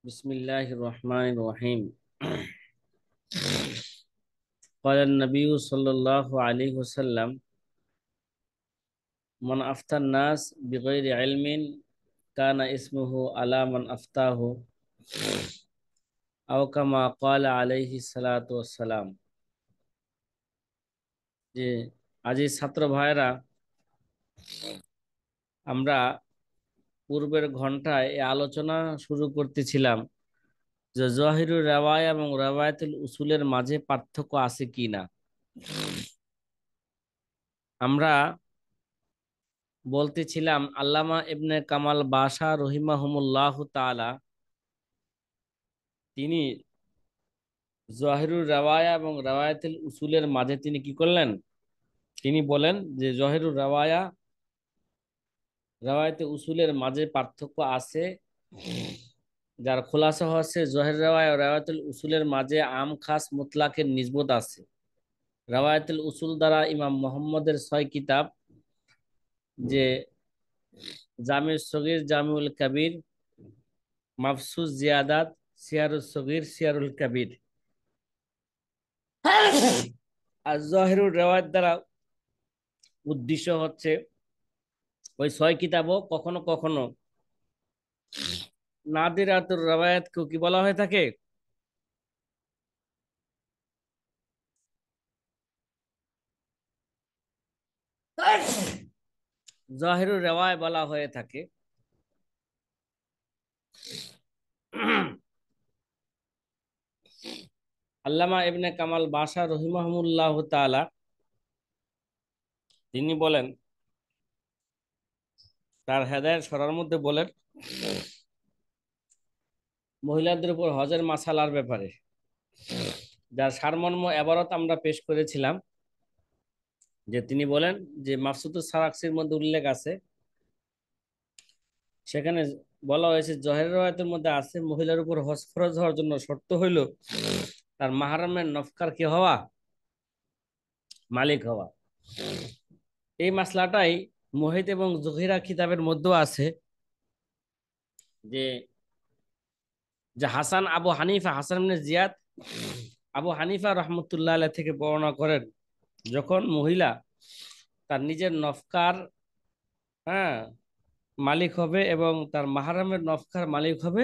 बिस्मिल्लाहिर रहमानिर रहीम। قال النبي صلى الله عليه وسلم من أفتى الناس بغير علم كان اسمه على من أفتاه أو كما قال عليه الصلاة والسلام। যে আজি ছাত্র ভাইরা, আমরা পূর্বের ঘন্টায় এই আলোচনা শুরু করতেছিলাম যে জহিরুর রাওয়ায়া এবং রাওয়ায়াতুল উসুলের মাঝে পার্থক্য আছে কিনা। আমরা বলতেছিলাম আল্লামা ইবনে কামাল বাশা রহিমাহুমুল্লাহ তাআলা তিনি জহিরুর রাওয়ায়া এবং রাওয়ায়াতুল উসুলের মাঝে তিনি কি করলেন, তিনি বলেন যে জহিরুর রাওয়ায়া রাওয়ায়াতুল উসুলের মাঝে পার্থক্য আছে। যার খোলাসা হচ্ছে জহির রাওয়ায়া ও রাওয়ায়াতুল উসুলের মাঝে আম খাস মুতলাকের নিসবত আছে। রাওয়ায়াতুল উসুল দ্বারা ইমাম মুহাম্মদের 6 কিতাব, যে জামিউস সগীর, জামিউল কবির, মাফসুস জিয়াদাত, সিয়ারুস সগীর, সিয়ারুল কবির, আর জহিরুর রেওয়ায়াত দ্বারা উদ্দেশ্য হচ্ছে ওই 6 কিতাবও কখনো কখনো নাদিরাতুর রেওয়ায়াতকেও কি বলা হয়ে থাকে, জহিরুর রেওয়ায় বলা হয়ে থাকে। আল্লামা ইবনে কামাল বাশা রহিমাহুল্লাহ তাআলা তিনি বলেন, তার হেদায়েত সরার মধ্যে বলেন মহিলাদের উপর হজের মাসালার ব্যাপারে, যার সারমর্ম এবারত আমরা পেশ করেছিলাম। যে তিনি বলেন যে মাকসুদুস সারাকসির মধ্যে উল্লেখ আছে, সেখানে বলা হয়েছে জহের রওয়ায়াতের মধ্যে আছে মহিলার উপর হজ ফরজ হওয়ার জন্য শর্ত হইল তার মাহরামের নফকার কি হওয়া, মালিক হওয়া। এই মাসলাটাই মুহিত এবং জহিরা কিতাবের মধ্যেও আছে। যে যে হাসান আবু হানিফা, হাসান ইবনে জিয়াদ আবু হানিফা রহমতুল্লাহ আলাইহি থেকে বর্ণনা করেন, যখন মহিলা তার নিজের নফকার, হ্যাঁ, মালিক হবে এবং তার মাহরামের নফকার মালিক হবে,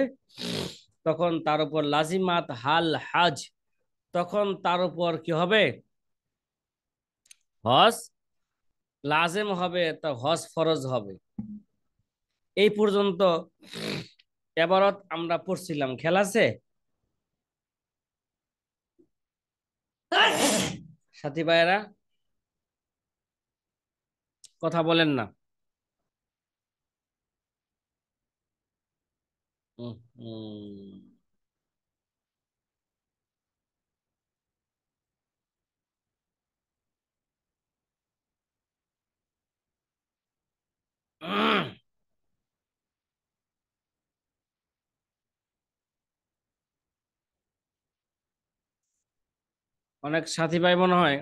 তখন তার উপর লাজিমাত হাল হাজ, তখন তার উপর কি হবে, হজ লাজেম হবে, তা হজ ফরজ হবে। এই পর্যন্ত এবারত আমরা পড়ছিলাম, খেয়াল আছে সাথী ভাইয়েরা? কথা বলেন না। হুম, হুম। অনেক সাথী ভাই মনে হয়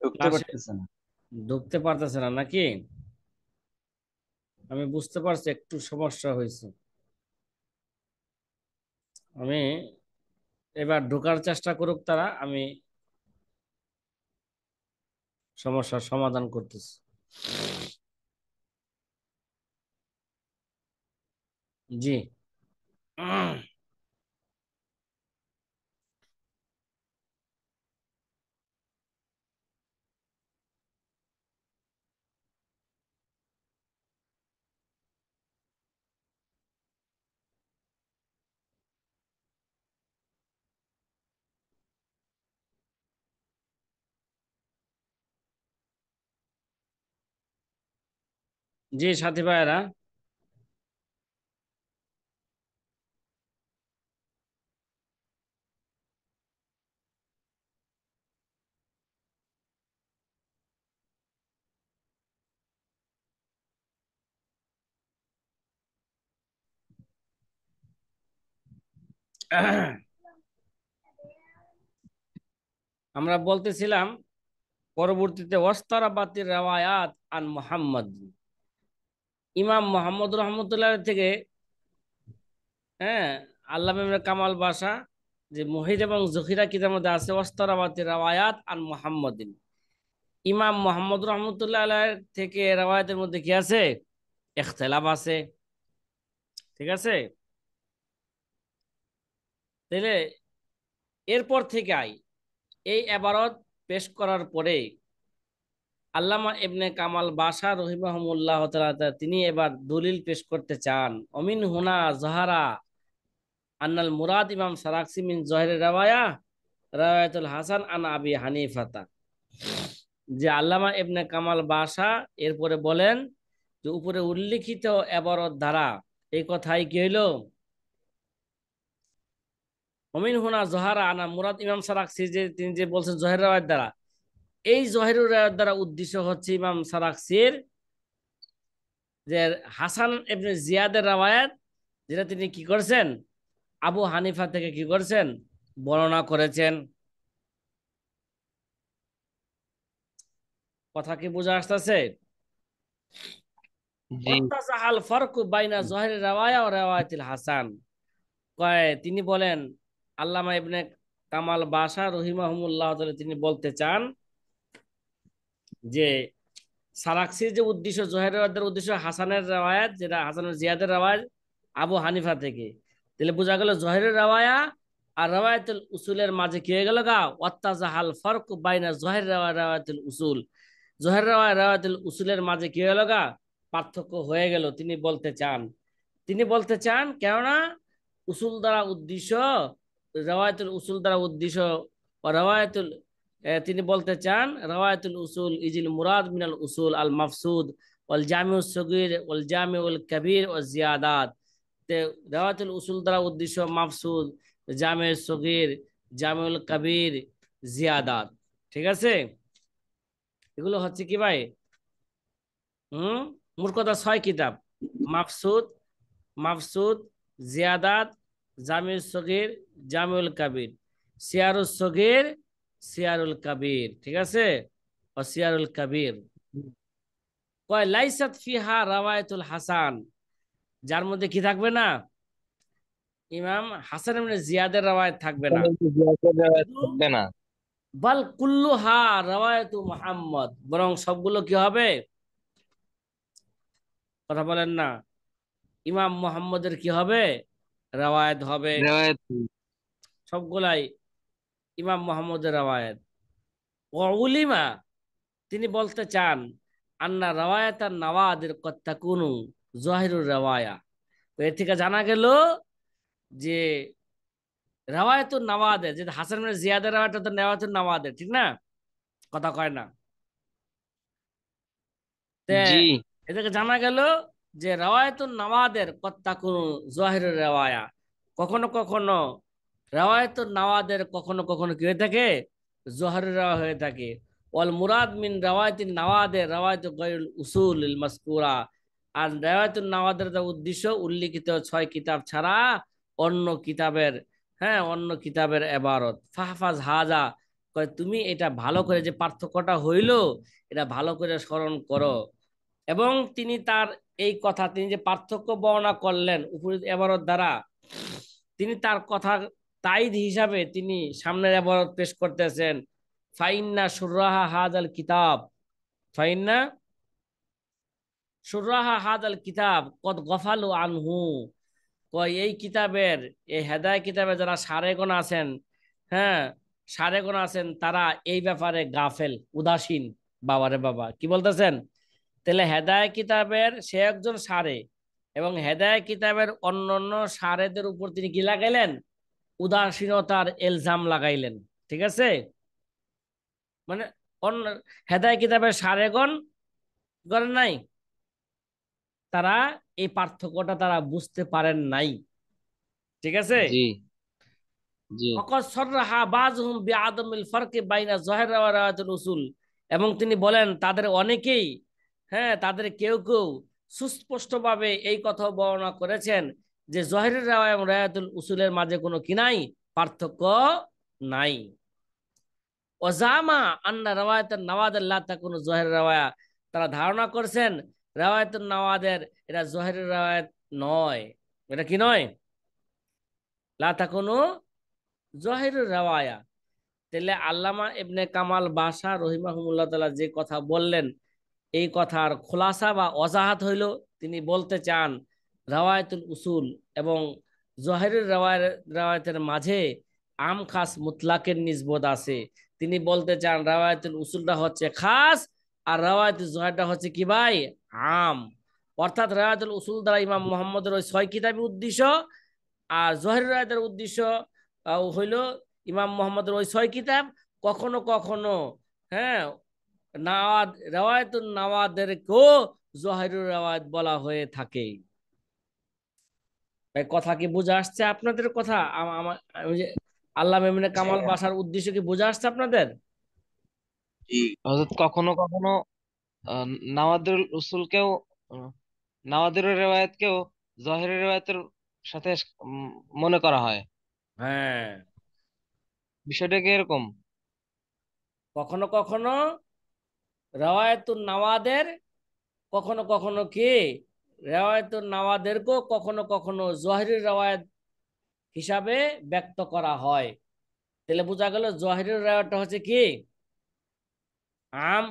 ঢুকতে ক্লাসে পারতেছে না। ঢুকতে পারতেছে না নাকি? আমি বুঝতে পারছি একটু সমস্যা হয়েছে। আমি এবার ঢোকার চেষ্টা করুক তারা, আমি সমস্যার সমাধান করতেছি। জি। জি সাথী ভাইয়েরা, আমরা বলতেছিলাম পরবর্তীতে ওয়াস্তারাবাতির রাওয়ায়াত আন মুহাম্মদ, ইমাম মুহাম্মদ রহমতুল্লাহ থেকে হ্যাঁ, আল্লামা ইবনে কামাল বাশা যে মুহিত এবং জহিরা কিতাবের মধ্যে আছে ওয়াস্তারাবাতি রাওয়ায়াত আন মুহাম্মাদিন, ইমাম মোহাম্মদ রহমতুল্লাহ আলাইহ থেকে রাওয়ায়াতের মধ্যে কি আছে? ইখতিলাফ আছে। ঠিক আছে, তাহলে এরপর থেকে এই এবারত পেশ করার পরে আল্লামা ইবনে কামাল বাশা রহিমাহুল্লাহ তাআলা তিনি এবার দলিল পেশ করতে চান। অমিন হুনা জাহারা আন্নাল মুরাদ ইমাম সারাকসি মিন জহির রাওয়ায়াতুল হাসান আন আবি হানিফাতা, যে আল্লামা ইবনে কামাল বাশা এরপরে বলেন যে উপরে উল্লিখিত এবারত দ্বারা এই কথাই কি হইল, অমিন হুনা জহারা আনা মুরাদ ইমাম সারাকসি, যে তিনি যে বলছেন জহির রাওয়ায়াত দ্বারা, এই জহিরুর রাওয়ায়াত দ্বারা উদ্দেশ্য হচ্ছে ইমাম সারাকসির যে হাসান ইবনে জিয়াদের রাওয়ায়াত, যেটা তিনি কি করছেন আবু হানিফা থেকে কি করছেন বর্ণনা করেছেন। কথা কি বোঝা আসতেছে? জি। ওয়াত্তাজাহাল ফারকু বাইনা জহির রাওয়ায়া ও রাওয়ায়াতিল হাসান, কয় তিনি বলেন আল্লামা ইবনে কামাল বাশা রহিমাহুল্লাহ তাআলা তিনি বলতে চান যে সারাকসির যে উদ্দেশ্য জহিরের উদ্দেশ্য হাসানের রাওয়ায়াত, যেটা হাসানের জিয়াদের রাওয়ায়াত আবু হানিফা থেকে, তাহলে বোঝা গেল জহিরের রাওয়ায়া আর রাওয়ায়াতুল উসুলের মাঝে কি হয়ে গেল গা ওয়াত্তাজাহাল ফারক বাইনা জহির রাওয়ায়াতুল উসুল, জহির রাওয়ায়াতুল উসুলের মাঝে কি হয়ে গেল গা পার্থক্য হয়ে গেল। তিনি বলতে চান কেননা উসুল দ্বারা উদ্দেশ্য, রাওয়ায়াতুল উসুল দ্বারা উদ্দেশ্য রাওয়ায়াতুল, তিনি বলতে চান রাওয়ায়াতুল উসুল ইজিল মুরাদ মিনাল উসুল আল মাফসুদ ওয়াল জামিউস সগীর ওয়াল জামিউল কবির ওয়াল জিয়াদাত, তে রাওয়ায়াতুল উসুল দ্বারা উদ্দেশ্য মাফসুদ, জামিউস সগীর, জামিউল কবির, জিয়াদাত। ঠিক আছে, এগুলো হচ্ছে কি ভাই, হুম, মোট কথা 6 কিতাব: মাফসুদ, মাফসুদ, জিয়াদাত, জামিউস সগীর, জামিউল কবির, সিয়ারুস সগীর, সিয়ারুল কবির। ঠিক আছে, ও সিয়ারুল কবির। কয় লাইসাত ফিহা রাওয়ায়াতুল হাসান, যার মধ্যে কি থাকবে না, ইমাম হাসান ইবনে জিয়াদের রাওয়ায়াত থাকবে না, শুধু থাকবে না। বাল কুল্লুহা রাওয়ায়াতু মুহাম্মদ, বরং সবগুলো কি হবে, কথা বলেন না, ইমাম মুহাম্মদের কি হবে, রাওয়ায়াত হবে। রেওয়ায়াত। সবগুলাই ইমাম মুহাম্মদের রাওয়ায়াত। উলিমা, তিনি বলতে চান আন্না রাওয়ায়াতান নাওয়াদির কদ তাকুনু জাহিরুর রাওয়ায়া, তো এর থেকে জানা গেল যে রাওয়ায়াতুন নাওয়াদের, যে হাসান ইবনে জিয়াদের রাওয়ায়াত তো রাওয়ায়াতুন নাওয়াদের, ঠিক না? কথা কয় না। তে জি। এদেরকে জানা গেল যে রাওয়ায়াতুন নাওয়াদের কদ তাকুনু জাহিরুর রাওয়ায়া, কখনো কখনো রাওয়ায়াতুন নাওয়াদের কখনো কখনো কি হয়ে থাকে, জোহরের রাওয়া হয়ে থাকে। ওয়াল মুরাদ মিন রাওয়ায়াতিন নাওয়াদের রাওয়ায়াতু গায়রুল উসুলিল মাসকুরা, আর রাওয়ায়াতুন নাওয়াদের যা উদ্দেশ্য উল্লিখিত 6 কিতাব ছাড়া অন্য কিতাবের, হ্যাঁ অন্য কিতাবের এবারত। ফাহফাজ হাজা, কয় তুমি এটা ভালো করে, যে পার্থক্যটা হইল এটা ভালো করে স্মরণ করো। এবং তিনি তার এই কথা, তিনি যে পার্থক্য বর্ণনা করলেন উপরিত এবারত দ্বারা, তিনি তার কথা তাইদ হিসাবে তিনি সামনের এবারত পেশ করতেছেন। ফাইন্না সুরাহা হাদাল কিতাব, ফাইন্না সুরাহা হাদাল কিতাব কদ গফালু আনহু, কয় এই কিতাবের, এই হেদায় কিতাবে যারা সারেগণ আছেন, হ্যাঁ সারেগণ আছেন, তারা এই ব্যাপারে গাফেল, উদাসীন। বাবারে বাবা, কি বলতেছেন? তাহলে হেদায় কিতাবের সে একজন সারে, এবং হেদায় কিতাবের অন্যান্য সারেদের উপর তিনি কি লাগাইলেন, উদাসীনতার এলজাম লাগাইলেন। ঠিক আছে, মানে অন্য হেদায় কিতাবের সারেগণ করেন নাই, তারা এই পার্থক্যটা তারা বুঝতে পারেন নাই। ঠিক আছে, জি। জি। ওয়াকাদ সাররাহা বাযুহুম বিআদামিল ফারকি বাইনা যাহির ওয়া রাওয়ায়াতুল উসুল, এবং তিনি বলেন তাদের অনেকেই, হ্যাঁ তাদের কেউ কেউ সুস্পষ্টভাবে এই কথা বর্ণনা করেছেন যে জহিরের রাওয়া এবং রাওয়ায়াতুল উসুলের মাঝে কোনো কি নাই, পার্থক্য নাই। ওয়াজামা আন্না রাওয়ায়াতুন নাওয়াদের লা তাকুনু জহিরের রাওয়ায়া, তারা ধারণা করছেন রাওয়ায়াতুন নাওয়াদের এটা জহিরের রাওয়ায়াত নয়। এটা কি নয়? লা তাকুনু জহিরুর রাওয়ায়া। তাহলে আল্লামা ইবনে কামাল বাশা রহিমাহুল্লাহ তাআলা যে কথা বললেন, এই কথার খোলাসা বা অজাহাত হইল তিনি বলতে চান রাওয়ায়াতুল উসুল এবং জহিরুর রাওয়ায়াতের মাঝে আম খাস মুতলাকের নিসবত আছে। তিনি বলতে চান রাওয়ায়াতুল উসুলটা হচ্ছে খাস, আর রাওয়ায়াতুল জহিরটা হচ্ছে কি ভাই, আম। অর্থাৎ রাওয়ায়াতুল উসুল দ্বারা ইমাম মুহাম্মদের ওই 6 কিতাবই উদ্দেশ্য, আর জহির রায়তের উদ্দেশ্য হইল ইমাম মুহাম্মদের ওই 6 কিতাব। কখনো কখনো, হ্যাঁ, নাওয়াদ রাওয়ায়াতুন নাওয়াদেরকেও জহিরুর রাওয়ায়াত বলা হয়ে থাকে। ভাই কথা কি বোঝা আসছে আপনাদের? কথা আমি যে আল্লামা ইবনে কামাল বাসার উদ্দেশ্য কি বোঝা আসছে আপনাদের? জি। অর্থাৎ কখনো কখনো আহ, নাওয়াদিরুল উসুলকেও আহ, নাওয়াদিরুল রেওয়ায়াতকেও জহিরের রেওয়ায়াতের সাথে উম, মনে করা হয়। হ্যাঁ, বিষয়টা কি এরকম? কখনো কখনো রাওয়ায়াতুন নাওয়াদের, কখনো কখনো কি রাওয়ায়াতুন নাওয়াদেরকেও কখনো কখনো জহিরের রাওয়ায়াত হিসাবে ব্যক্ত করা হয়। তাহলে বোঝা গেল জহিরের রাওয়ায়াতটা হচ্ছে কি আম,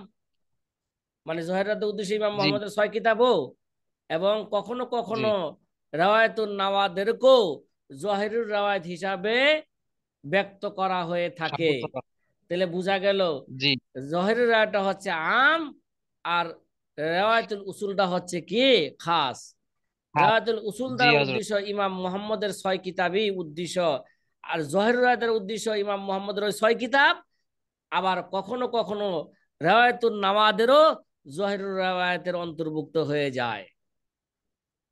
মানে জহিরাতের উদ্দেশ্যে ইমাম জি। মোহাম্মদের 6 কিতাবও, এবং কখনো জি। কখনো রাওয়ায়াতুন নাওয়াদেরকেও জহিরুর রাওয়ায়াত হিসাবে ব্যক্ত করা হয়ে থাকে। সাব্যস্ত করা। তাহলে বোঝা গেল জি। জহিরুর রাওয়ায়াতটা হচ্ছে আম, আর রাওয়ায়াতুল উসুলটা হচ্ছে কি খাস। হ্যাঁ। রাওয়ায়াতুল উসুল জি দ্বারা হজরত। উদ্দেশ্য ইমাম মুহাম্মদের 6 কিতাবই উদ্দেশ্য, আর জহিরুর রাওয়ায়াতের উদ্দেশ্য ইমাম মুহাম্মদের ওই 6 কিতাব। আবার কখনো কখনো রাওয়ায়াতুন নাওয়াদেরও জহিরুর রাওয়ায়াতের অন্তর্ভুক্ত হয়ে যায়।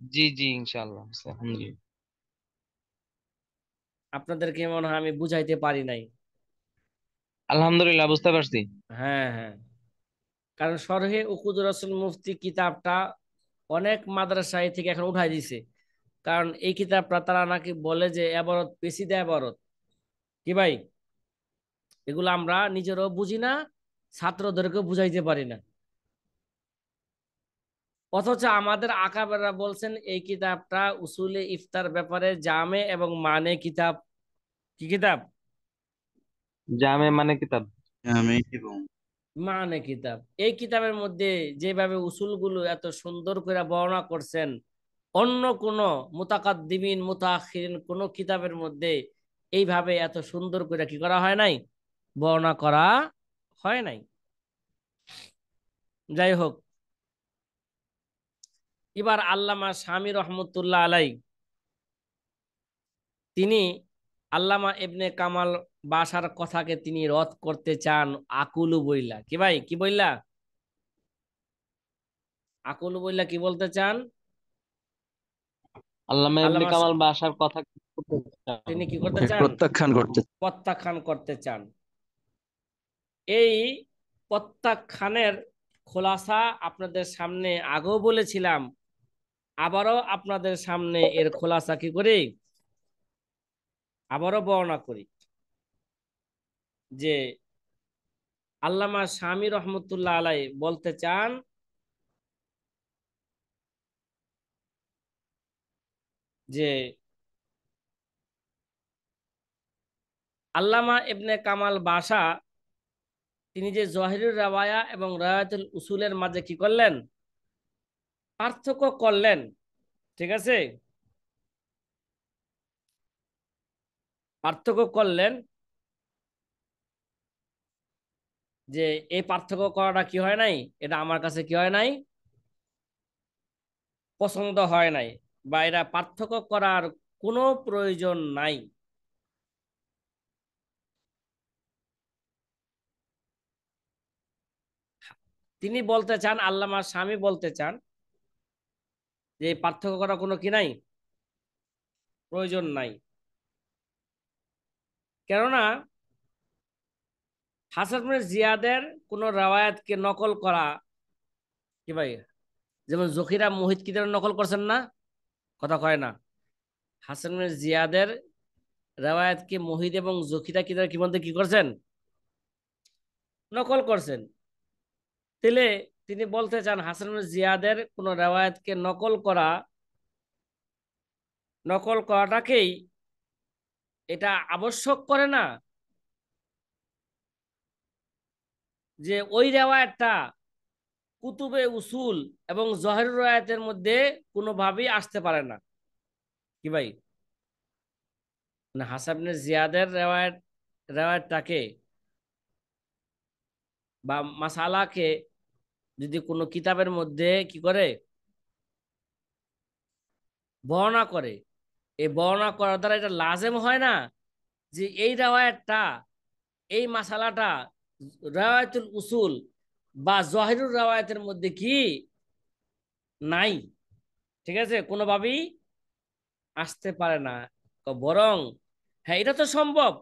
জি জি, ইনশাআল্লাহ, আলহামদুলিল্লাহ। আপনাদেরকে মনে হয় আমি বুঝাইতে পারি নাই। আলহামদুলিল্লাহ, বুঝতে পারছি। হ্যাঁ হ্যাঁ, কারণ শরহে উকুদুর রাসূল মুফতি কিতাবটা অনেক মাদ্রাসায় থেকে এখন উঠাই দিছে। কারণ এই কিতাবটা তারা নাকি বলে যে এবারত পেশিদা এবারত, কি ভাই, এগুলো আমরা নিজেরও বুঝি না, ছাত্রদেরকেও বুঝাইতে পারি না। অথচ আমাদের আকাবেররা বলছেন এই কিতাবটা উসুলে ইফতার ব্যাপারে জামে এবং মানে কিতাব। কি কিতাব? জামে মানে কিতাব। আমি এবং মানে কিতাব। এই কিতাবের মধ্যে যেভাবে উসুলগুলো এত সুন্দর করে বর্ণনা করছেন, অন্য কোন মুতাকাদ্দিমিন মুতাআখিরিন কোন কিতাবের মধ্যে এইভাবে এত সুন্দর করে কি করা হয় নাই, বর্ণনা করা হয় নাই। যাই হোক, এবার আল্লামা শামী রহমতুল্লাহ আলাই তিনি আল্লামা ইবনে কামাল বাসার কথাকে তিনি রদ করতে চান আকুলু বইলা। কি ভাই, কি বইলা? আকুলু বইলা কি বলতে চান? আল্লামা ইবনে আল্লামা কামাল বাসার কথা কি বলতে চান? তিনি কি করতে চান? প্রত্যাখ্যান করতে। প্রত্যাখ্যান করতে চান। এই প্রত্যাখ্যানের খোলাসা আপনাদের সামনে আগেও বলেছিলাম, আবারও আপনাদের সামনে এর খোলাসা কি করি, আবারও বর্ণনা করি যে আল্লামা শামী রহমতুল্লাহ আলাই বলতে চান যে আল্লামা ইবনে কামাল বাশা তিনি যে জহিরুর রাওয়ায়া এবং রাওয়ায়াতুল উসুলের মাঝে কি করলেন, পার্থক্য করলেন। ঠিক আছে, পার্থক্য করলেন, যে এই পার্থক্য করাটা কি হয় নাই, এটা আমার কাছে কি হয় নাই, পছন্দ হয় নাই, বা এটা পার্থক্য করার কোনো প্রয়োজন নাই। তিনি বলতে চান, আল্লামা শামী বলতে চান যে এই পার্থক্য করার কোনো কি নাই, প্রয়োজন নাই। কেননা হাসান ইবনে জিয়াদের কোন রাওয়ায়াতকে নকল করা, কি ভাই, যেমন জকিরা মুহিত কিতাব নকল করছেন না, কথা কয় না, হাসান ইবনে জিয়াদের রাওয়ায়াতকে মুহিত এবং জকিরা কিতাব কি মধ্যে কি করছেন, নকল করছেন। তাহলে তিনি বলতে চান হাসান ইবনে জিয়াদের কোন রাওয়ায়াতকে নকল করাটাকেই এটা আবশ্যক করে না যে ওই রেওয়ায়তটা কুতুবে উসুল এবং জহের রায়াতের মধ্যে কোনোভাবেই আসতে পারে না। কি ভাই, মানে হাসান ইবনে জিয়াদের রেওয়ায়তটাকে বা মাসালাকে যদি কোনো কিতাবের মধ্যে কি করে বর্ণনা করে, এই বর্ণনা করার দ্বারা এটা লাজেম হয় না যে এই রেওয়ায়তটা, এই মাসালাটা রেওয়ায়তুল উসুল বা জহিরুর রেওয়ায়তের মধ্যে কি নাই, ঠিক আছে, কোনোভাবেই আসতে পারে না। বরং হ্যাঁ, এটা তো সম্ভব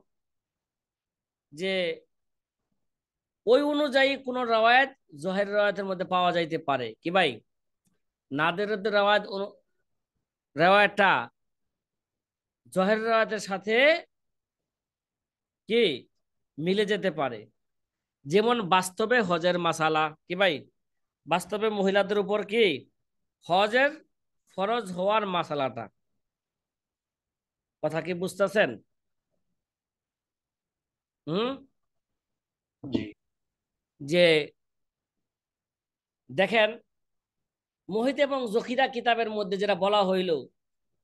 যে ওই অনুযায়ী কোন রেওয়ায়ত জহের রেওয়ায়তের মধ্যে পাওয়া যাইতে পারে। কি ভাই, নাদের রেওয়ায়তটা জহের রেওয়ায়তের সাথে কি মিলে যেতে পারে। যেমন বাস্তবে হজের মাসালা, কি ভাই, বাস্তবে মহিলাদের উপর কি হজের ফরজ হওয়ার মাসালাটা, কথা কি বুঝতেছেন? হুম। জি। যে দেখেন, মুহিত এবং জখিরা কিতাবের মধ্যে যেটা বলা হইল,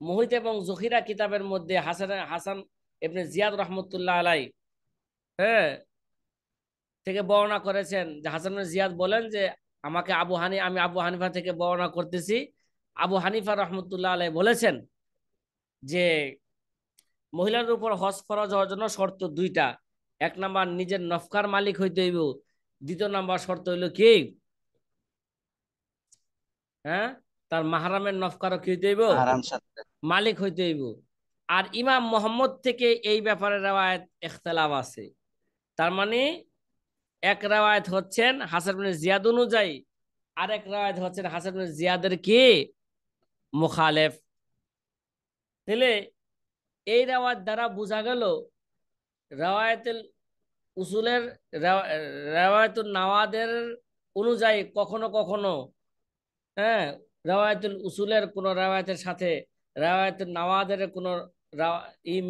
মুহিত এবং জখিরা কিতাবের মধ্যে হাসান হাসান ইবনে জিয়াদ রহমতুল্লাহ আলাই, হ্যাঁ, থেকে বর্ণনা করেছেন যে হাসান ইবনে জিয়াদ বলেন যে আমি আবু হানিফা থেকে বর্ণনা করতেছি। আবু হানিফা রহমতুল্লাহ আলাই বলেছেন যে মহিলার উপর হজ ফরজ হওয়ার জন্য শর্ত দুইটা। এক নাম্বার নিজের নফকার মালিক হইতে হইব, দ্বিতীয় নাম্বার শর্ত হইল কি, হ্যাঁ, তার মাহারামের নফকারও কি হইতে হইব, আরাম সাথে। মালিক হইতে হইব। আর ইমাম মোহাম্মদ থেকে এই ব্যাপারে রেওয়ায়েত ইখতিলাফ আছে। তার মানে এক রেওয়ায়েত হচ্ছেন হাসান ইবনে জিয়াদ অনুযায়ী, আরেক রেওয়ায়েত হচ্ছেন হাসান ইবনে জিয়াদের কি মুখালেফ। তাহলে এই রেওয়ায়েত দ্বারা বোঝা গেল রেওয়ায়েতুল উসুলের রেওয়ায়েতুল নাওয়াদের অনুযায়ী কখনো কখনো, হ্যাঁ, রেওয়ায়েতুল উসুলের কোন রেওয়ায়েতের সাথে রেওয়ায়েতুল নাওয়াদের কোন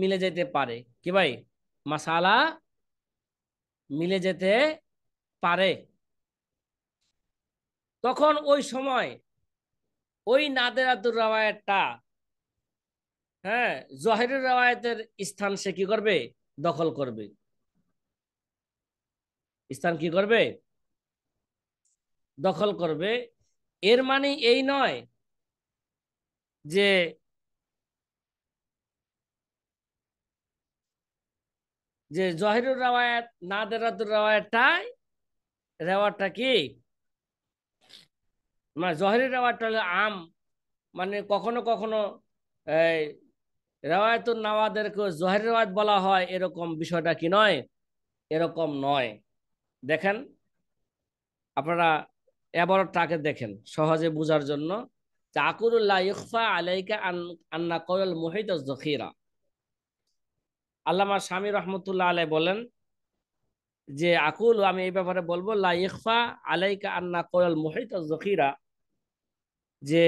মিলে যেতে পারে। কি ভাই, মাসালা মিলে যেতে পারে। তখন ওই সময় ওই নাদেরাতুর রেওয়ায়েতটা, হ্যাঁ, জহিরুর রেওয়ায়েতের স্থান সে কি করবে, দখল করবে। স্থান কি করবে, দখল করবে। এর মানে এই নয় যে জহিরুর রেওয়ায়েত নাদেরাতুর রেওয়ায়তটা কি, মানে জহিরের রেওয়ায়তটা হলো আম, মানে কখনো কখনো এই রেওয়ায়তুন নাওয়াদেরকে জহির রেওয়ায়ত বলা হয়, এরকম বিষয়টা কি নয়, এরকম নয়। দেখেন আপনারা এবারটাকে দেখেন সহজে বোঝার জন্য। চাকুরুল্লাহ ইখফা আলাইকা আন্না কওয়াল মুহিত যখিরা। আল্লামা স্বামী রহমতুল্লাহ আলাই বলেন যে আকুল, আমি এই ব্যাপারে বলবো, লা ইখফা আলাইকা আন্না কওয়াল মুহিত যখিরা, যে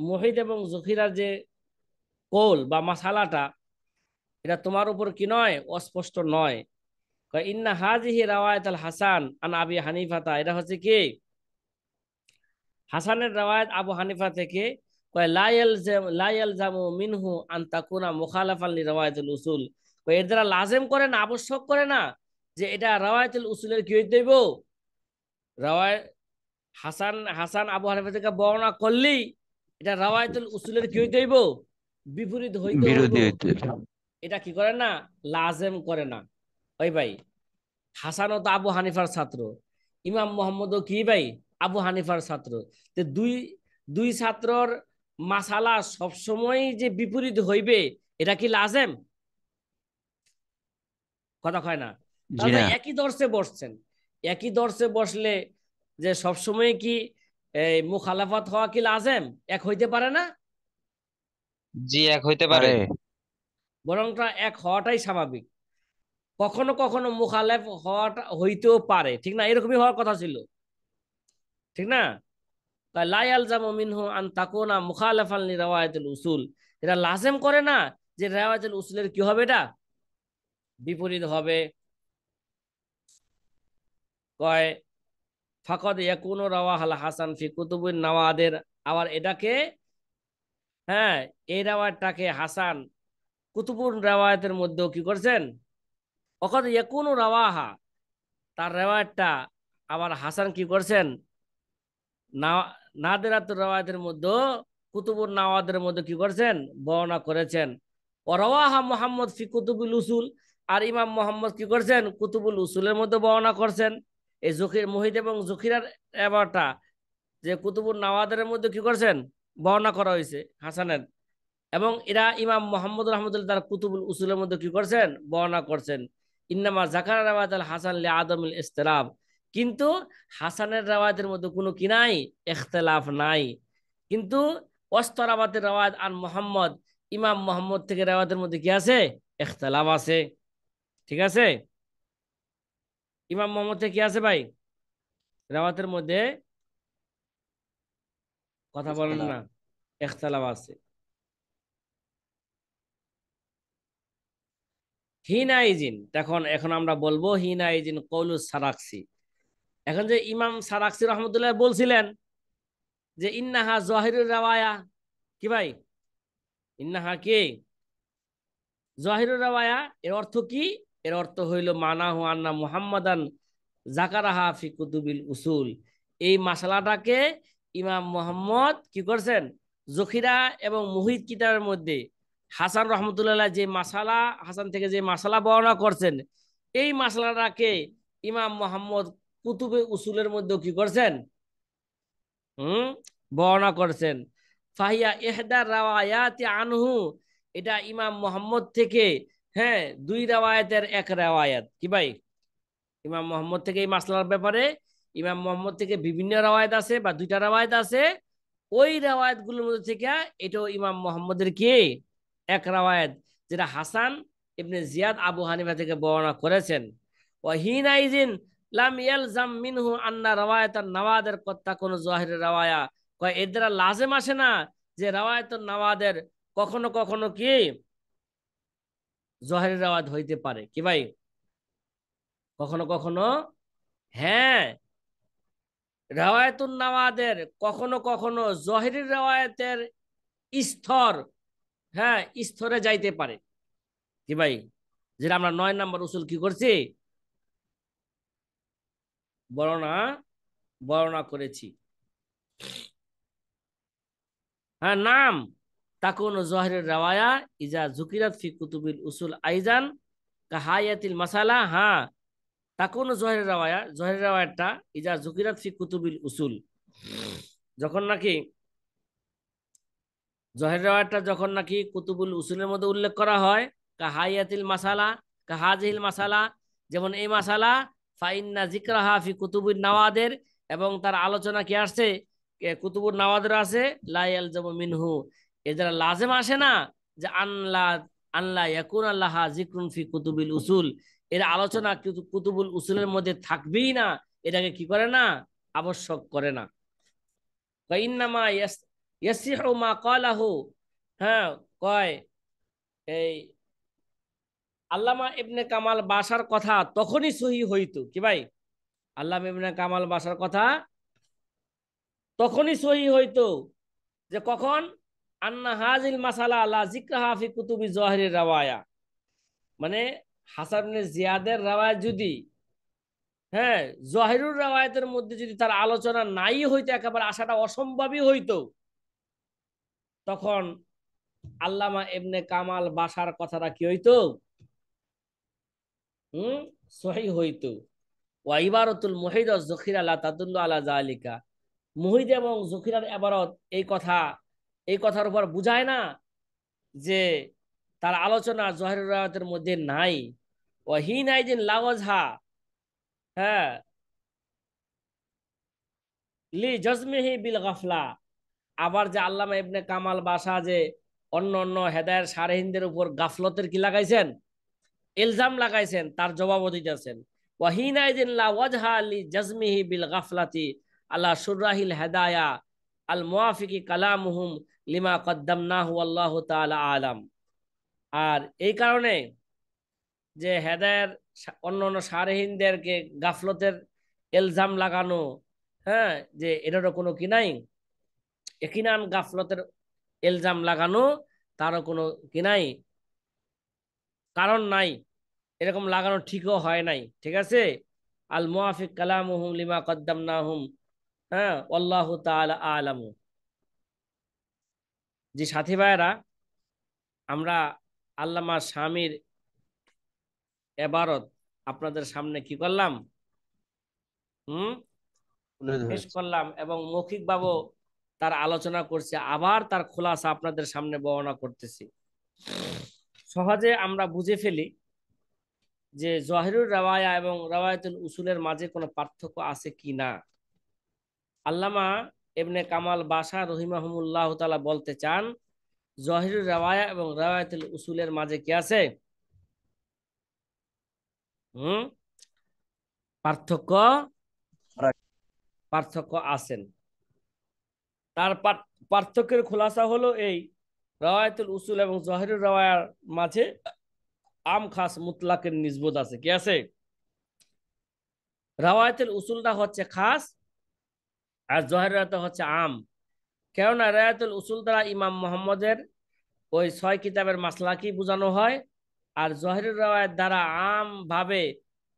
মুহিত এবং যখিরার যে কৌল বা মাসালাটা, এটা তোমার উপর কি নয়, অস্পষ্ট নয়। ইন্না হাজিহি রাওয়ায়াত আল হাসান আন আবি হানিফাতা, এটা হচ্ছে কি হাসানের রাওয়ায়াত আবু হানিফা থেকে। লা ইয়ালজামু মিনহু আন তাকুনা মুখালাফান লিরাওয়ায়াতুল উসুল, এর দ্বারা লাজেম করে না, আবশ্যক করে না যে এটা রাওয়ায়াতুল উসুলের কি হইতে হইব, রাওয়ায় হাসান হাসান আবু হানিফা থেকে বর্ণনা করলেই এটা রাওয়ায়াতুল উসুলের কি হইতে হইব, বিপরীত হইতে হইব। বিরোধী হইতে। এটা কি করে না, লাজেম করে না। ওই ভাই, হাসানও তো আবু হানিফার ছাত্র, ইমাম মোহাম্মদও কি ভাই আবু হানিফার ছাত্র। তো দুই দুই ছাত্রর মাসালা সবসময় যে বিপরীত হইবে, এটা কি লাজেম, কথা কয় না। জি তাহলে না। একই দর্শে বসছেন, একই দর্শে বসলে যে সবসময় কি এই মুখালাফাত হওয়া কি লাজেম, এক হইতে পারে না, জি, এক হইতে পারে। পারে। বরংটা এক হওয়াটাই স্বাভাবিক। কখনো কখনো মুখালেফ হওয়াটা হইতেও পারে, ঠিক না, এরকমই হওয়ার কথা ছিল, ঠিক না। লা ইয়ালজামু মিনহু আন তাকুনা মুখালাফান লিরাওয়ায়াতিল উসুল, এটা লাজেম করে না যে রাওয়ায়াতুল উসুলের কি হবে, এটা বিপরীত হবে। কয় ফাকদ ইয়াকুনু রাওয়াহাল হাসান ফি কুতুবুন নাওয়াদের, আবার এটাকে, হ্যাঁ, এই রাওয়ায়াতটাকে হাসান কুতুবুন রাওয়ায়াতের মধ্যেও কি করছেন, অকদ ইয়াকুনু রাওয়াহা, তার রাওয়ায়াতটা আবার হাসান কি করছেন, না নাদিরাতুর রাওয়ায়াতের মধ্যে, কুতুবুন নাওয়াদের মধ্যে কি করছেন, বর্ণনা করেছেন। ও রাওয়াহা মুহাম্মদ ফি কুতুবুল উসুল, আর ইমাম মোহাম্মদ কি করছেন, কুতুবুল উসুলের মধ্যে বর্ণনা করছেন। এই জকির মুহিত এবং জকিরার এবারটা যে কুতুবুন নাওয়াদের মধ্যে কি করছেন, বর্ণনা করা হয়েছে হাসানের, এবং এরা ইমাম মোহাম্মদ রহমতুল্লাহ তার কুতুবুল উসুলের মধ্যে কি করছেন, বর্ণনা করছেন। ইন্নামা জাকার রাওয়াত আল হাসান লি আদমিল ইস্তিরাব, কিন্তু হাসানের রাওয়াতের মধ্যে কোনো কি নাই, ইখতিলাফ নাই। কিন্তু ওয়াস্তরাবাতের রাওয়াত আন মোহাম্মদ, ইমাম মোহাম্মদ থেকে রাওয়াতের মধ্যে কি আছে, ইখতিলাফ আছে। ঠিক আছে, ইমাম মোহাম্মদ থেকে কি আছে ভাই, রাওয়াতের মধ্যে, কথা বলেন ইখতিলাফ। না, ইখতিলাফ আছে। হিনাইজিন, এখন এখন আমরা বলবো হিনাইজিন কৌলুস সারাকসি। এখন যে ইমাম সারাকসি রহমতুল্লাহ বলছিলেন যে ইন্নাহা জহিরুর রাওয়ায়া, কি ভাই, ইন্নাহা কি জহিরুর রাওয়ায়া, এর অর্থ কি, এর অর্থ হইল মানাহু আন্না মুহাম্মাদান জাকারাহা ফি কুতুবিল উসুল, এই মাসালাটাকে ইমাম মোহাম্মদ কি করছেন, জখিরা এবং মুহিত কিতাবের মধ্যে হাসান রহমতুল্লাহ যে মাসালা, হাসান থেকে যে মাসালা বর্ণনা করছেন, এই মাসালাটাকে ইমাম মোহাম্মদ কুতুবে উসুলের মধ্যে কি করছেন, হুম, বর্ণনা করছেন। ফাহিয়া ইহদার রাওয়ায়াতি আনহু, এটা ইমাম মোহাম্মদ থেকে, হ্যাঁ, দুই রাওয়ায়াতের এক রাওয়ায়াত, কি ভাই, ইমাম মোহাম্মদ থেকে এই মাসলার ব্যাপারে ইমাম মোহাম্মদ থেকে বিভিন্ন রাওয়ায়াত আছে বা দুইটা রাওয়ায়াত আছে, ওই রাওয়ায়াত গুলোর মধ্যে থেকে এটাও ইমাম মোহাম্মদের কি এক রাওয়ায়াত, যেটা হাসান ইবনে জিয়াদ আবু হানিফা থেকে বর্ণনা করেছেন। ওয়াহিনাইজিন লাম ইয়ালজাম মিনহু আন্না রাওয়ায়াতান নাওয়াদের কত্তা কোন জাহিরের রাওয়ায়া, কয় এর দ্বারা লাজেম আসে না যে রাওয়ায়াতুন নাওয়াদের কখনো কখনো কি জহিরের রাওয়ায়াত হইতে পারে, কি ভাই, কখনো কখনো, হ্যাঁ, রাওয়ায়াতুন নাওয়াদের কখনো কখনো জহিরের রাওয়ায়াতের স্তর, হ্যাঁ, স্তরে যাইতে পারে, কি ভাই, যেটা আমরা 9 নম্বর উসুল কি করছি, বর্ণনা বর্ণনা করেছি। হ্যাঁ, নাম তাকুন জহিরের রাওয়ায়া ইজা জুকিরাত ফি কুতুবিল উসুল আইজান কাহায়াতিল মাসালা, হ্যাঁ, তাকুন জহিরের রাওয়ায়া, জহিরের রাওয়ায়াতটা ইজা জুকিরাত ফি কুতুবিল উসুল, যখন নাকি জহির রাওয়ায়াতটা যখন নাকি কুতুবুল উসুলের মধ্যে উল্লেখ করা হয়, কাহায়াতিল মাসালা, কাহাজিল মাসালা, যেমন এই মাসালা, ফাইন্না জিকরাহা ফি কুতুবুন নাওয়াদের, এবং তার আলোচনা কি আসছে, কুতুবুন নাওয়াদের আছে, লা ইয়ালজামু মিনহু, এর দ্বারা লাজেম আসে না যে আনলা আনলা ইয়াকুন আল্লাহা জিকরুন ফি কুতুবিল উসুল, এর আলোচনা কুতুবুল উসুলের মধ্যে থাকবেই না, এটাকে কি করে না, আবশ্যক করে না। ইন্নামা ইয়াসিহু মা ক্বালাহু, হ্যাঁ, কয় এই আল্লামা ইবনে কামাল বাসার কথা তখনই সহি হইতো, কি ভাই, আল্লামা ইবনে কামাল বাসার কথা তখনই সহি হইতো, যে কখন, আন্না হাজিল মাসালা লা যিকরাহা ফি কুতুবি জহিরের রাওয়ায়া, মানে হাসান ইবনে জিয়াদের রাওয়ায়াত যদি, হ্যাঁ, জহিরুর রাওয়ায়াতের মধ্যে যদি তার আলোচনা নাই হইতো, একেবারে আসাটা অসম্ভবই হইতো, তখন আল্লামা ইবনে কামাল বাসার কথাটা কি হইতো, হুম, সহি হইতো। ওয়া ইবারাতুল মুহিদ ওয়াজ যখিরা লা তাদুল্লু আলা যালিকা, মুহিদ এবং যখিরার ইবারত এই কথা, এই কথার উপর বুঝায় না যে তার আলোচনা জহিরুর রাওয়ায়াতের মধ্যে নাই। ওয়া হিনাইজিন লা ওয়াজহা, হ্যাঁ, লি জজমিহি বিল গাফলা, আবার যে আল্লামা ইবনে কামাল বাসা যে অন্য অন্য হেদায়ের সারহিনদের উপর গাফলতের কি লাগাইছেন, ইলজাম লাগাইছেন, তার জবাবও দিতেছেন। ওয়াহিনাইদিন লা ওয়াজহা লি জাজমিহি বিল গাফলাতি আলা শুররাহিল হেদায়া আল মুওয়াফিকি কালামুহুম লিমা কদ্দামনাহু আল্লাহু তাআলা আলাম। আর এই কারণে যে হেদায়ের অন্য অন্য সারহীনদেরকে গাফলতের ইলজাম লাগানো, হ্যাঁ, যে এটারও কোনো কি নাই, একিনান গাফলতের ইলজাম লাগানো, তারও কোনো কি নাই, কারণ নাই, এরকম লাগানো ঠিকও হয় নাই, ঠিক আছে। আল মুআফিক কালামুহুম লিমা কদ্দামনাহুম, হ্যাঁ, আল্লাহু তাআলা আলামু। যে সাথী ভাইয়েরা, আমরা আল্লামা শামির এবারত আপনাদের সামনে কি করলাম, হুম, তুলে পেশ ধরেছে। করলাম, এবং মৌখিকভাবে তার আলোচনা করছে, আবার তার খোলাসা আপনাদের সামনে বর্ণনা করতেছি। সহজে আমরা বুঝে ফেলি যে জহিরুর রাওয়ায়া এবং রাওয়ায়াতুল উসুলের মাঝে কোনো পার্থক্য আছে কি না। আল্লামা ইবনে কামাল বাশা রহিমাহুমুল্লাহ তাআলা বলতে চান, জহিরুর রাওয়ায়া এবং রাওয়ায়াতুল উসুলের মাঝে কি আছে, হুম, পার্থক্য, ফারাক। পার্থক্য আছেন। তার পার্থক্যের খোলাসা হলো এই, রাওয়ায়াতুল উসুল এবং জহিরুর রাওয়ায়ার মাঝে আম খাস মুতলাকের নিসবত আছে, কি আছে, রাওয়ায়াতুল উসুলটা হচ্ছে খাস, আর জহিরুরটা হচ্ছে আম। কেননা রাওয়ায়াতুল উসুল দ্বারা ইমাম মোহাম্মদের ওই 6 কিতাবের মাসলাকি বোঝানো হয়, আর জহিরুর রাওয়ায়াত দ্বারা আম ভাবে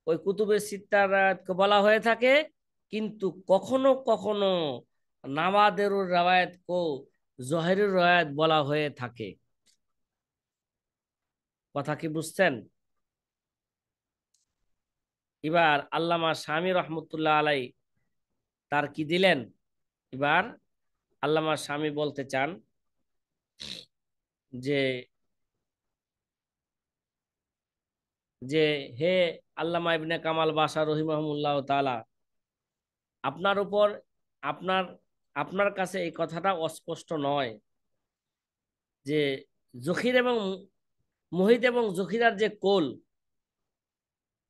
ওই কুতুবে সিত্তার রাওয়ায়াতকে বলা হয়ে থাকে। কিন্তু কখনো কখনো নাওয়াদেরুর রাওয়ায়াতকেও জহিরুর রাওয়ায়াত বলা হয়ে থাকে। কথা কি বুঝছেন? এবার আল্লামা শামী রহমতুল্লাহ আলাই তার কি দিলেন, এবার আল্লামা শামী বলতে চান যে যে হে আল্লামা ইবনে কামাল বাশা রহিমাহুল্লাহ তাআলা, আপনার উপর, আপনার আপনার কাছে এই কথাটা অস্পষ্ট নয় যে জখির এবং মুহিত এবং জখিরার যে কোল,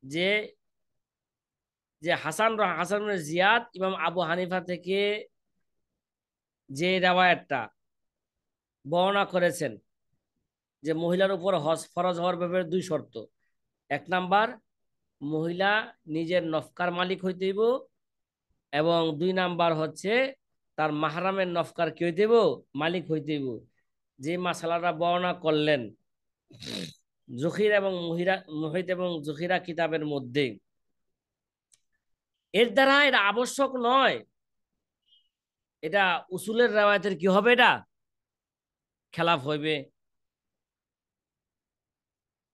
যে যে হাসান ইবনে জিয়াদ ইমাম আবু হানিফা থেকে যে রাওয়ায়াতটা বর্ণনা করেছেন, যে মহিলার উপর হজ ফরজ হওয়ার ব্যাপারে 2 শর্ত। 1 নাম্বার, মহিলা নিজের নফকার মালিক হইতে হইব, এবং 2 নাম্বার হচ্ছে তার মাহরামের নফকার কি হইতে হইব, মালিক হইতে হইব। যে মাসালাটা বর্ণনা করলেন জখির এবং মুহিত এবং জখিরা কিতাবের মধ্যে, এর দ্বারা এটা আবশ্যক নয়, এটা উসুলের রাওয়ায়াতের কি হবে, এটা খেলাফ হইবে।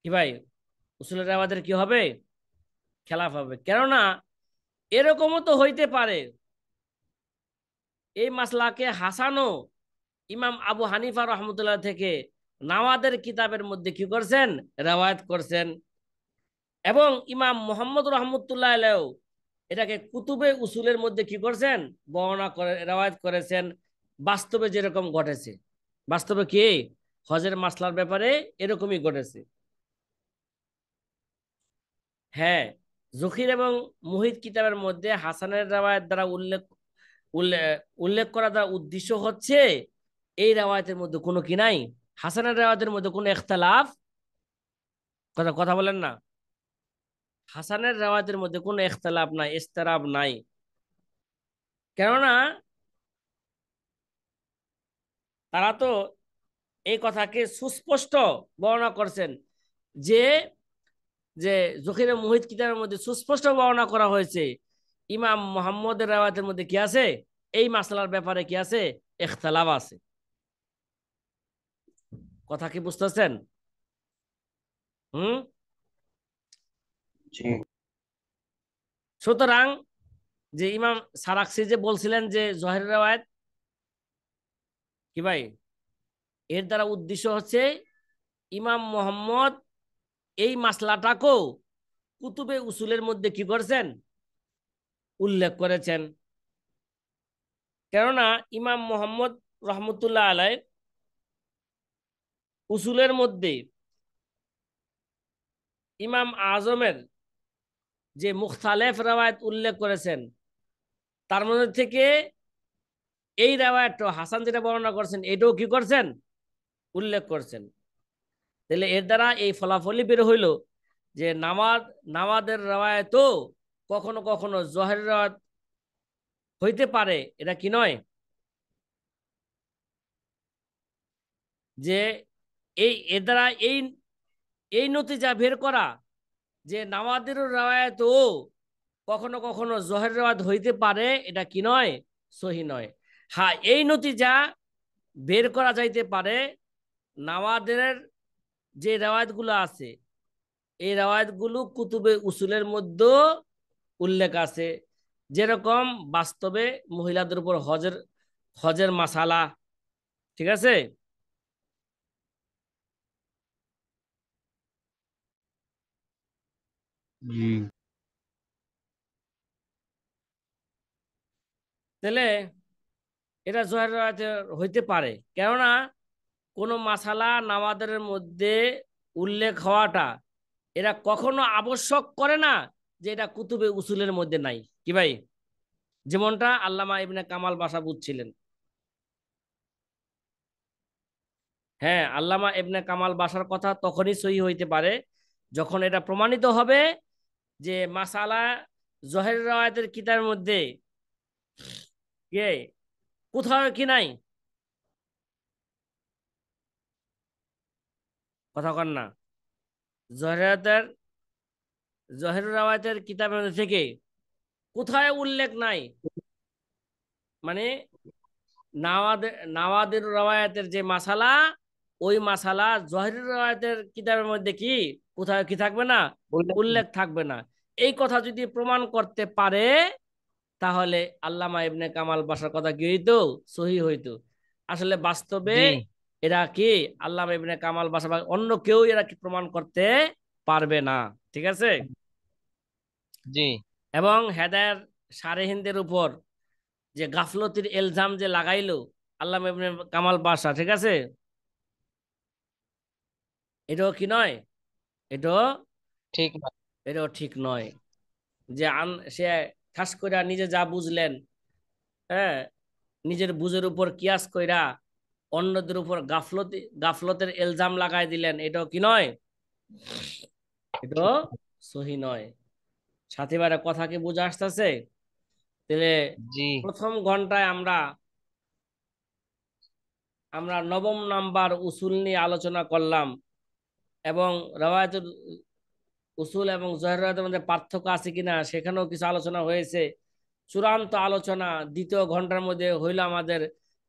কি ভাই, উসুলের রাওয়ায়াতের কি হবে, খেলাফ হবে। কেননা এরকমও তো হইতে পারে এই মাসলাকে হাসানো ইমাম আবু হানিফা রহমতুল্লাহ থেকে নাওয়াদের কিতাবের মধ্যে কি করছেন, রাওয়ায়াত করছেন, এবং ইমাম মোহাম্মদ রহমতুল্লাহ আলাইহিও এটাকে কুতুবে উসুলের মধ্যে কি করছেন, বর্ণনা করে রাওয়ায়াত করেছেন। বাস্তবে যেরকম ঘটেছে, বাস্তবে কি হজের মাসলার ব্যাপারে এরকমই ঘটেছে। হ্যাঁ, জখির এবং মুহিত কিতাবের মধ্যে হাসানের রাওয়ায়াত দ্বারা উল্লেখ উল্লেখ করা দ্বারা উদ্দেশ্য হচ্ছে এই রাওয়ায়াতের মধ্যে কোনো কি নাই, হাসানের রাওয়ায়াতের মধ্যে কোনো ইখতিলাফ, কথা কথা বলেন না, হাসানের রাওয়ায়াতের মধ্যে কোনো ইখতিলাফ নাই, ইস্তেরাব নাই। কেননা তারা তো এই কথাকে সুস্পষ্ট বর্ণনা করছেন যে যে জখির মুহিত কিতাবের মধ্যে সুস্পষ্ট বর্ণনা করা হয়েছে ইমাম মোহাম্মদের রাওয়ায়াতের মধ্যে কি আছে, এই মাসলার ব্যাপারে কি আছে, ইখতিলাফ আছে। কথা কি বুঝতেছেন? হুম। জি। সুতরাং যে ইমাম সারাকসি যে বলছিলেন যে জহির রাওয়ায়াত, কি ভাই, এর দ্বারা উদ্দেশ্য হচ্ছে ইমাম মোহাম্মদ এই মাসলাটাকেও কুতুবে উসুলের মধ্যে কি করছেন, উল্লেখ করেছেন। কেননা ইমাম মোহাম্মদ রহমতুল্লাহ আলাই উসুলের মধ্যে ইমাম আজমের যে মুখতালেফ রাওয়ায়াত উল্লেখ করেছেন, তার মধ্যে থেকে এই রাওয়ায়াতটা হাসান যেটা বর্ণনা করছেন এটাও কি করছেন, উল্লেখ করছেন। তাহলে এর দ্বারা এই ফলাফলই বের হইল যে নামাজের রাওয়ায়াতও কখনো কখনো জোহরের রাওয়ায়াত হইতে পারে, এটা কি নয়? যে এর দ্বারা এই নতিজা বের করা যে নামাজের রাওয়ায়াতও কখনো কখনো জোহরের রাওয়ায়াত হইতে পারে, এটা কি নয়? সহি নয়। হ্যাঁ, এই নতিজা বের করা যাইতে পারে নামাজের যে রাওয়ায়াতগুলো আছে, এই রাওয়ায়াতগুলো কুতুবে উসুলের মধ্যে উল্লেখ আছে। যেরকম বাস্তবে মহিলাদের উপর হজের হজের মাসালা, ঠিক আছে? জি। তাহলে এটা জোহরের রাওয়ায়াতে হইতে পারে, কেননা কোনো মাসালা নামাজের মধ্যে উল্লেখ হওয়াটা এরা কখনো আবশ্যক করে না যে এটা কুতুবে উসুলের মধ্যে নাই। কি ভাই? যেমনটা আল্লামা ইবনে কামাল বাশা বুঝছিলেন। হ্যাঁ, আল্লামা ইবনে কামাল বাশার কথা তখনই সহি হইতে পারে যখন এটা প্রমাণিত হবে যে মাসালা জহের রাওয়ায়াতের কিতাবের মধ্যে কে কোথাও কি নাই, কথা কন না। জহেরাতের জহের রাওয়ায়াতের কিতাবের মধ্যে থেকে কোথায় উল্লেখ নাই, মানে নাওয়াদের রাওয়ায়াতের যে মাসালা, ওই মাসালা জহির রাওয়ায়াতের কিতাবের মধ্যে কি কোথায় কি থাকবে না? উল্লেখ থাকবে না। এই কথা যদি প্রমাণ করতে পারে তাহলে আল্লামা ইবনে কামাল বাশার কথা কি হইতো? সহি হইতো। আসলে বাস্তবে জি এরা কি আল্লামা ইবনে কামাল বাশা বা অন্য কেউ এরা কি প্রমাণ করতে পারবে না, ঠিক আছে? জি এবং হেদায়ের সারেহিনদের উপর যে গাফলতির এলজাম যে লাগাইলো আল্লামা ইবনে কামাল বাশা, ঠিক আছে, এটাও কি নয়? এটাও ঠিক না। এটাও ঠিক নয়। যে সে ঠাস কইরা নিজে যা বুঝলেন, হ্যাঁ, নিজের বুঝের উপর কিয়াস কইরা অন্যদের উপর গাফলতের এলজাম লাগাই দিলেন, এটাও কি নয়? এটাও সহি নয়। সাথীবারে কথা কি বুঝে আসতেছে? তাহলে জি প্রথম ঘন্টায় আমরা আমরা নবম নাম্বার উসুল নিয়ে আলোচনা করলাম, এবং রাওয়ায়াতুল উসুল এবং জহির রাওয়ায়াতের মধ্যে পার্থক্য আছে কিনা সেখানেও কিছু আলোচনা হয়েছে। চূড়ান্ত আলোচনা দ্বিতীয় ঘন্টার মধ্যে হইল আমাদের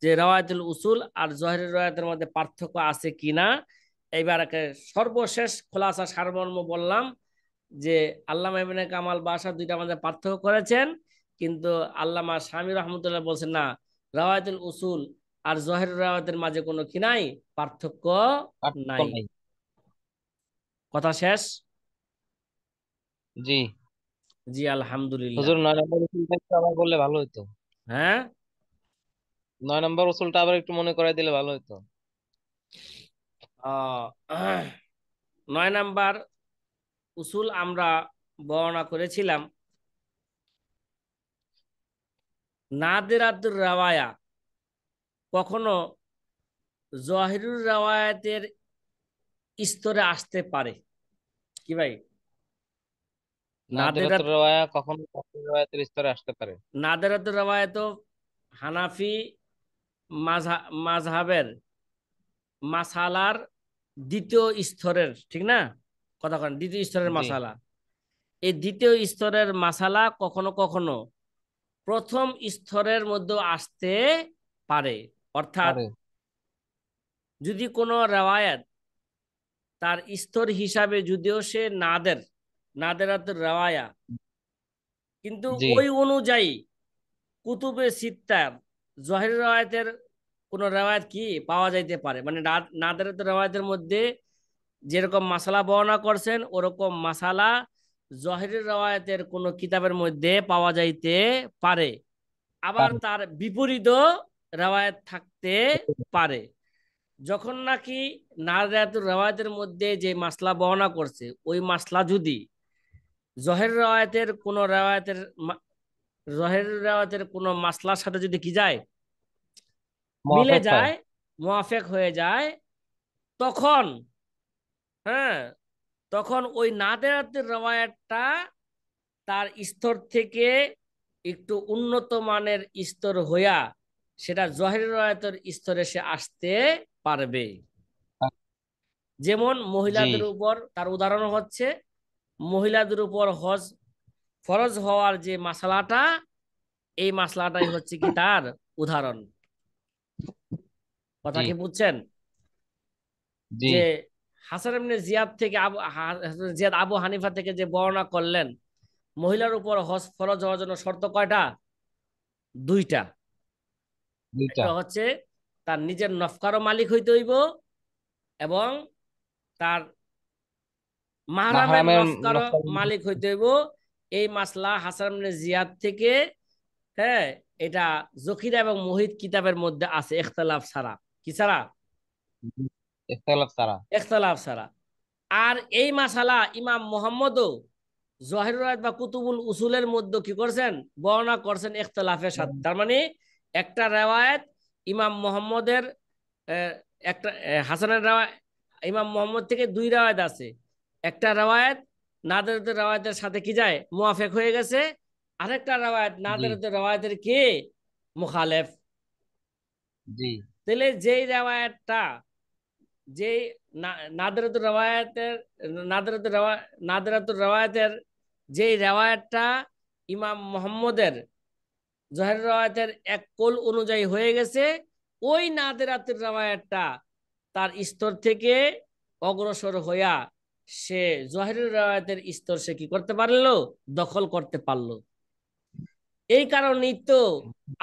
যে রাওয়ায়াতুল উসুল আর জহির রাওয়ায়াতের মধ্যে পার্থক্য আছে কিনা। এইবার সর্বশেষ খোলাসা সারমর্ম বললাম যে আল্লামা ইবনে কামাল বাশা দুইটা মধ্যে পার্থক্য করেছেন, কিন্তু আল্লামা শামী রহমতুল্লাহ বলছেন না, রাওয়ায়াতুল উসুল আর জহির রাওয়ায়াতের মাঝে কোনো কি নাই, পার্থক্য পার্থক্য নাই। নাই। কথা শেষ? জি জি আলহামদুলিল্লাহ। হুজুর, 9 নম্বর উসুলটা একটু আবার বললে ভালো হতো। হ্যাঁ, 9 নম্বর উসুলটা আবার একটু মনে করাই দিলে ভালো হতো। আহ, 9 নাম্বার উসুল আমরা বর্ণনা করেছিলাম নাদিরাতুর রাওয়ায়া কখনো জহিরুর রাওয়ায়াতের স্তরে আসতে পারে। কি ভাই? নাদিরাত নাদিরাতুর রাওয়ায়া কখনো কখনো রাওয়ায়াতের স্তরে আসতে পারে। নাদিরাতুর রাওয়ায়াত হানাফি মাযহাবের মাসালার দ্বিতীয় স্তরের, ঠিক না? কথা কন, দ্বিতীয় স্তরের জি মাসালা। এই দ্বিতীয় স্তরের মাসালা কখনো কখনো প্রথম স্তরের মধ্যে আসতে পারে। অর্থাৎ পারে। যদি কোনো রেওয়ায়াত তার স্তর হিসাবে যদিও সে নাদেরাতুর রেওয়ায়া, কিন্তু জি ওই অনুযায়ী কুতুবে সিত্তার জহির রেওয়ায়াতের কোন রেওয়ায়াত কি পাওয়া যাইতে পারে, মানে নাদেরাতুর রেওয়ায়াতের মধ্যে যেরকম মাসালা বর্ণনা করছেন ওরকম মাসালা জহিরের রেওয়ায়াতের কোন কিতাবের মধ্যে পাওয়া যাইতে পারে। আবার পারে। তার বিপরীত রেওয়ায়াত থাকতে পারে। যখন নাকি নাদিরাতুর রেওয়ায়াতের মধ্যে যে মাসলা বর্ণনা করছে ওই মাসলা যদি জহের রেওয়ায়াতের কোন রেওয়ায়াতের জহের রেওয়ায়াতের কোন মাসলার সাথে যদি কি যায়, মিলে মুআফাক হয়। যায়, মুআফেক হয়ে যায়, তখন, হ্যাঁ, তখন ওই নাদেরাতের রওয়ায়াতটা তার স্তর থেকে একটু উন্নত মানের স্তর হইয়া সেটা জহির রওয়ায়াতের স্তরে সে আসতে পারবে। যেমন জি মহিলাদের উপর তার উদাহরণ হচ্ছে, মহিলাদের উপর হজ ফরজ হওয়ার যে মাসালাটা, এই মাসলাটাই হচ্ছে কি তার উদাহরণ। কথা জি কি বুঝছেন? জি যে হাসান ইবনে জিয়াদ থেকে জিয়াদ আবু হানিফা থেকে যে বর্ণনা করলেন, মহিলার উপর হজ ফরজ হওয়ার জন্য শর্ত কয়টা? দুইটা। দুইটা। একটা হচ্ছে তার নিজের নফকারও মালিক হইতে হইব, এবং তার মাহরামের মাহরামের নফকারও নফল। মালিক হইতে হইব। এই মাসলা হাসান ইবনে জিয়াদ থেকে, হ্যাঁ, এটা জকিরা এবং মুহিত কিতাবের মধ্যে আছে ইখতিলাফ ছাড়া। কি ছাড়া? ইখতিলাফ ছাড়া। ইখতিলাফ ছাড়া। আর এই মাসালা ইমাম মুহাম্মদও জহির রায়াত বা কুতুবুল উসুলের মধ্যে কি করছেন? বর্ণনা করছেন ইখতিলাফের সাথে। তার মানে একটা রেওয়ায়েত ইমাম মুহাম্মদের, আহ, একটা হাসানের রেওয়ায়েত, ইমাম মুহাম্মদ থেকে দুই রেওয়ায়েত আছে। একটা রেওয়ায়েত নাদেরদের রেওয়ায়েতের সাথে কি যায়? মুয়াফেক হয়ে গেছে। আরেকটা রেওয়ায়েত জি নাদেরদের রেওয়ায়েতের কি? মুখালেফ। জি তাহলে যেই রেওয়ায়েতটা, যে নাদেরাতুর রওয়ায়াতের নাদেরাতুর রওয়ায়াতের যে রেওয়ায়াতটা ইমাম মুহাম্মদের জহের রওয়ায়াতের এক কোল অনুযায়ী হয়ে গেছে, ওই নাদেরাতুর রওয়ায়াতটা তার স্তর থেকে অগ্রসর হইয়া সে জহের রওয়ায়াতের স্তর সে কি করতে পারলো? দখল করতে পারলো। এই কারণেই তো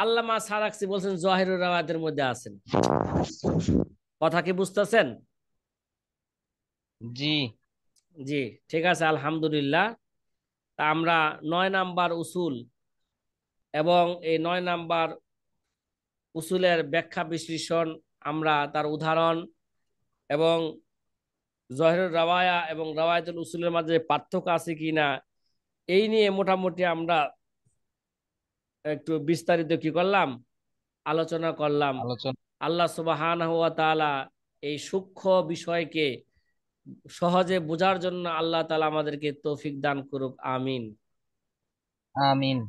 আল্লামা সারাকসি বলছেন জহের রওয়ায়াতের মধ্যে আছেন। কথা কি বুঝতেছেন? জি জি, ঠিক আছে, আলহামদুলিল্লাহ। তা আমরা 9 নাম্বার উসুল এবং এই 9 নাম্বার উসুলের ব্যাখ্যা বিশ্লেষণ, আমরা তার উদাহরণ এবং জহের রাওয়ায়া এবং রাওয়ায়াতুল উসুলের মাঝে পার্থক্য আছে কিনা, এই নিয়ে মোটামুটি আমরা একটু বিস্তারিত কি করলাম? আলোচনা করলাম। আলোচনা। আল্লাহ সুবহানাহু ওয়া তাআলা এই সূক্ষ্ম বিষয়কে সহজে বোঝার জন্য আল্লাহ তাআলা আমাদেরকে তৌফিক দান করুক। আমিন। আমিন।